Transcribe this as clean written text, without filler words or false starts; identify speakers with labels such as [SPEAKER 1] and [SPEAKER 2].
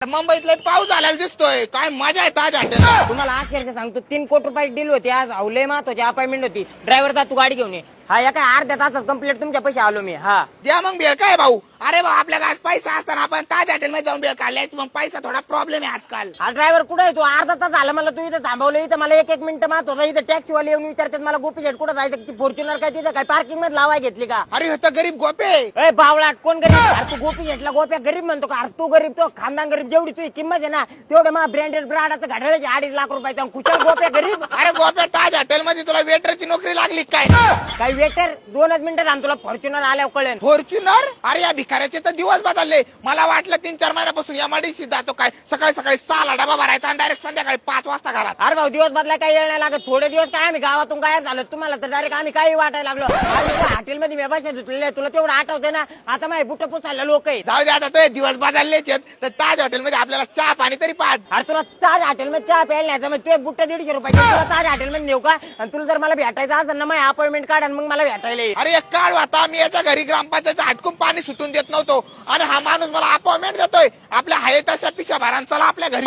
[SPEAKER 1] मुंबईतला पाऊस झालेला दिसतोय, काय मजा आहे ताज हॉटेल.
[SPEAKER 2] तुम्हाला अक्षरशः सांगतो 3 कोटी रुपये डील होती आज. अवलय महत्वाची अपॉइंटमेंट होती. ड्रायव्हर जा तू गाडी घेऊन ये. हा या काय अर्ध्या तासात कंप्लीट तुमच्या पैसे आलो मी. हा
[SPEAKER 1] द्या मग बेळ काय भाऊ. अरे भाऊ आपल्या गावात पैसा असताना आपण ताज हॉटेल मध्ये जाऊन बेळ काढलाय, मग पैसा थोडा प्रॉब्लेम आहे आजकाल.
[SPEAKER 2] हा ड्रायव्हर कुठे आहे? तू अर्धा तास झाला मला तू इथं थांबवलं. इथं मला एक मिनिट महत्वाचा. इथं टॅक्सीवाले येऊन विचारतात मला गोपी शेट कुठं जायचं. फॉर्च्युनर काय तिथं काय पार्किंग मध्ये लावाय घेतली का?
[SPEAKER 1] अरे हे तर गरीब गोपे.
[SPEAKER 2] ए बावळाट कोण गरीब? अरे तू गोपी शेटला गोप्या गरीब म्हणतो का? अरे तू गरीब, तो खानदान गरीब. जेवढी तुझी किंमत आहे ना तेवढं मग ब्रँडेड ब्राडाचं घड्याळाचे 2.5 लाख रुपये कुशल गोप्या गरीब.
[SPEAKER 1] अरे गोप्या ताज हॉटेल मध्ये तुला वेटरची नोकरी लागली काय?
[SPEAKER 2] काही वेटर 2च मिनिटं थांब, तुला फॉर्च्युनर आल्यावर कळेल.
[SPEAKER 1] फॉर्च्युनर? अरे या भिकाऱ्याचे तर दिवस बदलले. मला वाटलं 3-4 महिन्यापासून या मडीशी जातो काय, सकाळी 6ला डबा भरायचा आणि डायरेक्ट संध्याकाळी 5 वाजता घरात.
[SPEAKER 2] अरे भाऊ दिवस बदलाय काही वेळ नाही लागत. थोडे दिवस काय आम्ही गावातून गायब झालो. तुम्हाला तर डायरेक्ट आम्ही काही वाटायला लागलो. हॉटेलमध्ये मी पैसे धुतलेले तुला तेवढं आठवते ना? आता माझे बुट पुसायला लोक आहे.
[SPEAKER 1] जाऊ दे आता, तो दिवस बदललेच आहेत, तर ताज हॉटेल मध्ये आपल्याला चहा पाणी तरी पाच.
[SPEAKER 2] अरे तुला ताज हॉटेलमध्ये चहा प्यायला नाही मग तुझे बुट्ट 150 रुपये. तुला ताज हॉटेलमध्ये नेऊ का? आणि तुला जर मला भेटायचं असेल ना माझी अपॉइंटमेंट काढ आणि मग मला भेटायला ये.
[SPEAKER 1] अरे एक काळ होता मी याच्या घरी ग्रामपंचायतचं हटकून पाणी सुटून देत नव्हतो, आणि हा माणूस मला अपॉइंटमेंट देतोय. आपल्या हाय तशा पिशा भारांचा आपल्या घरी.